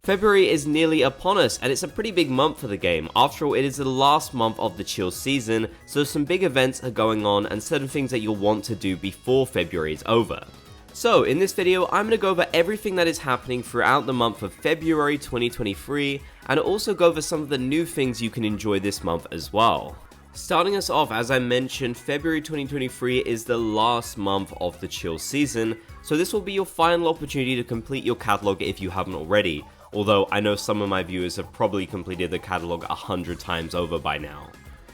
February is nearly upon us, and it's a pretty big month for the game. After all, it is the last month of the chill season, so some big events are going on and certain things that you'll want to do before February is over. So, in this video, I'm going to go over everything that is happening throughout the month of February 2023, and also go over some of the new things you can enjoy this month as well. Starting us off, as I mentioned, February 2023 is the last month of the chill season, so this will be your final opportunity to complete your catalog if you haven't already. Although I know some of my viewers have probably completed the catalog 100 times over by now.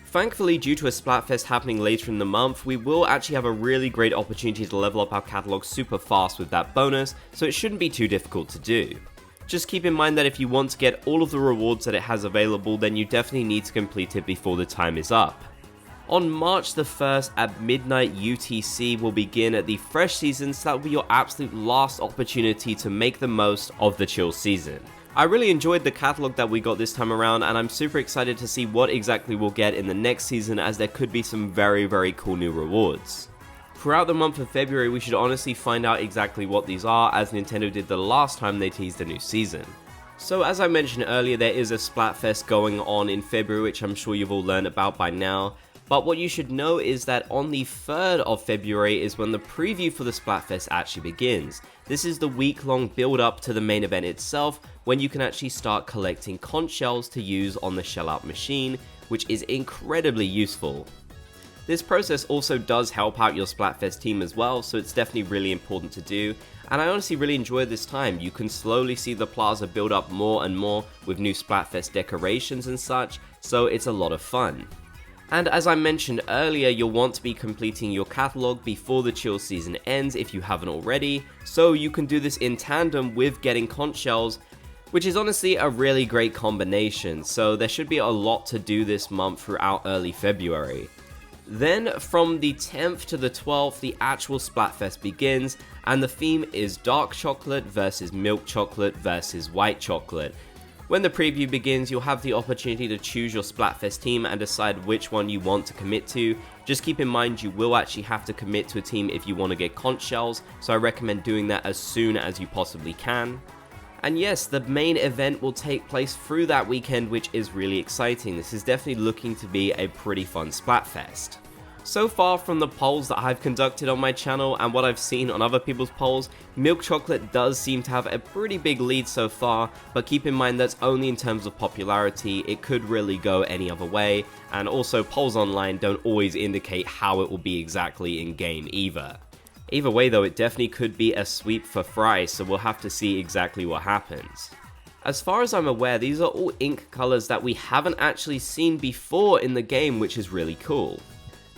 Thankfully, due to a Splatfest happening later in the month, we will actually have a really great opportunity to level up our catalog super fast with that bonus, so it shouldn't be too difficult to do. Just keep in mind that if you want to get all of the rewards that it has available, then you definitely need to complete it before the time is up. On March the 1st at midnight UTC will begin the fresh season, so that will be your absolute last opportunity to make the most of the chill season. I really enjoyed the catalog that we got this time around, and I'm super excited to see what exactly we'll get in the next season, as there could be some very cool new rewards. Throughout the month of February, we should honestly find out exactly what these are, as Nintendo did the last time they teased a new season. So as I mentioned earlier, there is a Splatfest going on in February, which I'm sure you've all learned about by now. But what you should know is that on the 3rd of February is when the preview for the Splatfest actually begins. This is the week-long build-up to the main event itself, when you can actually start collecting conch shells to use on the shell-out machine, which is incredibly useful. This process also does help out your Splatfest team as well, so it's definitely really important to do, and I honestly really enjoy this time. You can slowly see the plaza build up more and more with new Splatfest decorations and such, so it's a lot of fun. And as I mentioned earlier, you'll want to be completing your catalog before the chill season ends if you haven't already, so you can do this in tandem with getting conch shells, which is honestly a really great combination, so there should be a lot to do this month throughout early February. Then from the 10th to the 12th, the actual Splatfest begins, and the theme is dark chocolate versus milk chocolate versus white chocolate. When the preview begins, you'll have the opportunity to choose your Splatfest team and decide which one you want to commit to. Just keep in mind you will actually have to commit to a team if you want to get conch shells, so I recommend doing that as soon as you possibly can. And yes, the main event will take place through that weekend, which is really exciting. This is definitely looking to be a pretty fun Splatfest. So far from the polls that I've conducted on my channel and what I've seen on other people's polls, milk chocolate does seem to have a pretty big lead so far, but keep in mind that's only in terms of popularity. It could really go any other way, and also polls online don't always indicate how it will be exactly in game either. Either way though, it definitely could be a sweep for Fry, so we'll have to see exactly what happens. As far as I'm aware, these are all ink colors that we haven't actually seen before in the game, which is really cool.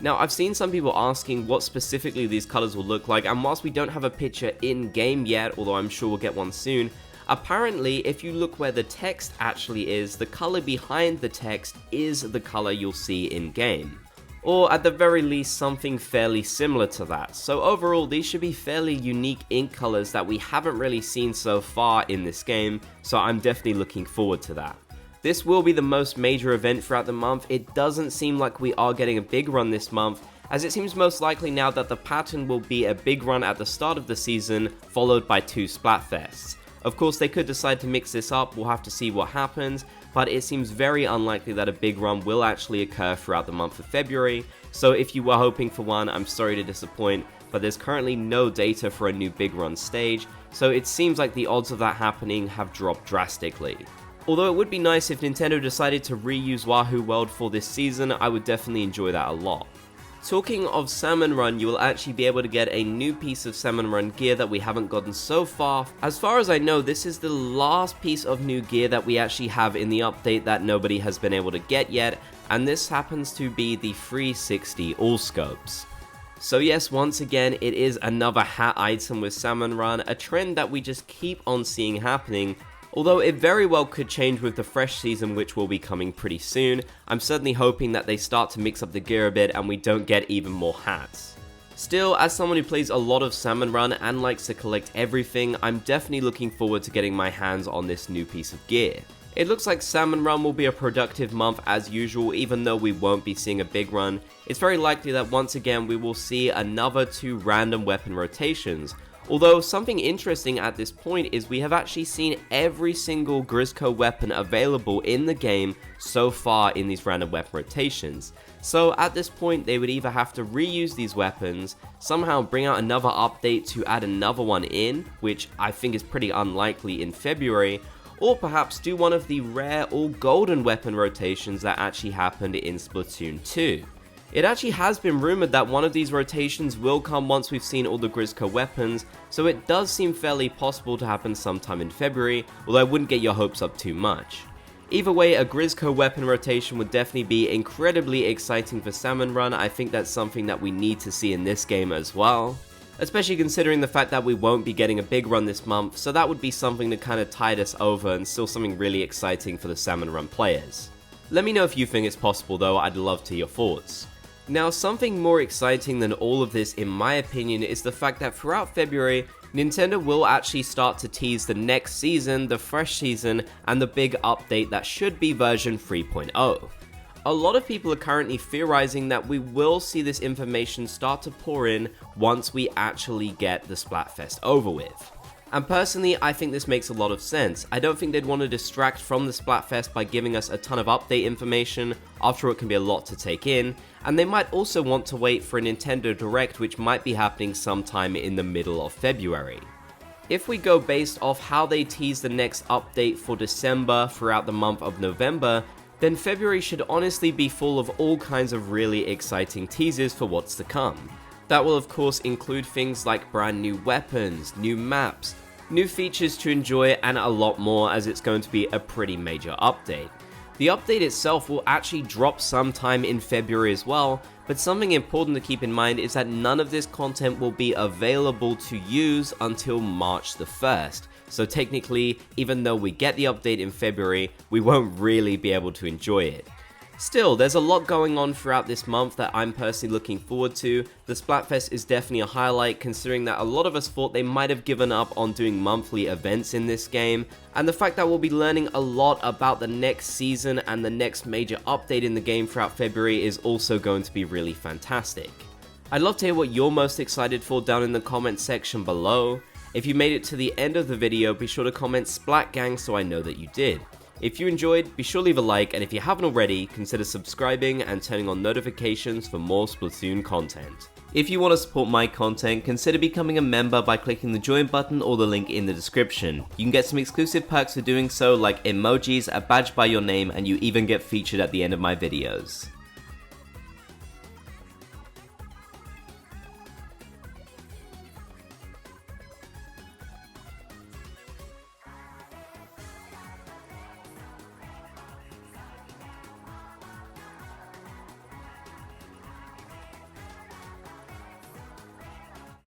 Now, I've seen some people asking what specifically these colors will look like, and whilst we don't have a picture in-game yet, although I'm sure we'll get one soon, apparently if you look where the text actually is, the color behind the text is the color you'll see in-game. Or at the very least, something fairly similar to that. So overall, these should be fairly unique ink colors that we haven't really seen so far in this game, so I'm definitely looking forward to that. This will be the most major event throughout the month. It doesn't seem like we are getting a big run this month, as it seems most likely now that the pattern will be a big run at the start of the season, followed by 2 Splatfests. Of course, they could decide to mix this up, we'll have to see what happens, but it seems very unlikely that a big run will actually occur throughout the month of February, so if you were hoping for one, I'm sorry to disappoint, but there's currently no data for a new big run stage, so it seems like the odds of that happening have dropped drastically. Although it would be nice if Nintendo decided to reuse Wahoo World for this season, I would definitely enjoy that a lot. Talking of Salmon Run, you will actually be able to get a new piece of Salmon Run gear that we haven't gotten so far. As far as I know, this is the last piece of new gear that we actually have in the update that nobody has been able to get yet, and this happens to be the 360 All Scopes. So yes, once again, it is another hat item with Salmon Run, a trend that we just keep on seeing happening. Although it very well could change with the fresh season, which will be coming pretty soon. I'm certainly hoping that they start to mix up the gear a bit and we don't get even more hats. Still, as someone who plays a lot of Salmon Run and likes to collect everything, I'm definitely looking forward to getting my hands on this new piece of gear. It looks like Salmon Run will be a productive month as usual, even though we won't be seeing a big run. It's very likely that once again we will see another 2 random weapon rotations. Although something interesting at this point is we have actually seen every single Grizzco weapon available in the game so far in these random weapon rotations. So at this point they would either have to reuse these weapons, somehow bring out another update to add another one in, which I think is pretty unlikely in February, or perhaps do one of the rare or golden weapon rotations that actually happened in Splatoon 2. It actually has been rumored that one of these rotations will come once we've seen all the Grizzco weapons, so it does seem fairly possible to happen sometime in February, although I wouldn't get your hopes up too much. Either way, a Grizzco weapon rotation would definitely be incredibly exciting for Salmon Run. I think that's something that we need to see in this game as well, especially considering the fact that we won't be getting a big run this month, so that would be something to kind of tide us over and still something really exciting for the Salmon Run players. Let me know if you think it's possible though, I'd love to hear your thoughts. Now, something more exciting than all of this in my opinion is the fact that throughout February, Nintendo will actually start to tease the next season, the fresh season, and the big update that should be version 3.0. A lot of people are currently theorizing that we will see this information start to pour in once we actually get the Splatfest over with. And personally, I think this makes a lot of sense. I don't think they'd want to distract from the Splatfest by giving us a ton of update information, after all it can be a lot to take in, and they might also want to wait for a Nintendo Direct which might be happening sometime in the middle of February. If we go based off how they tease the next update for December throughout the month of November, then February should honestly be full of all kinds of really exciting teasers for what's to come. That will of course include things like brand new weapons, new maps, new features to enjoy, and a lot more, as it's going to be a pretty major update. The update itself will actually drop sometime in February as well, but something important to keep in mind is that none of this content will be available to use until March the 1st. So technically, even though we get the update in February, we won't really be able to enjoy it. Still, there's a lot going on throughout this month that I'm personally looking forward to. The Splatfest is definitely a highlight, considering that a lot of us thought they might have given up on doing monthly events in this game, and the fact that we'll be learning a lot about the next season and the next major update in the game throughout February is also going to be really fantastic. I'd love to hear what you're most excited for down in the comment section below. If you made it to the end of the video, be sure to comment Splat Gang so I know that you did. If you enjoyed, be sure to leave a like, and if you haven't already, consider subscribing and turning on notifications for more Splatoon content. If you want to support my content, consider becoming a member by clicking the join button or the link in the description. You can get some exclusive perks for doing so, like emojis, a badge by your name, and you even get featured at the end of my videos.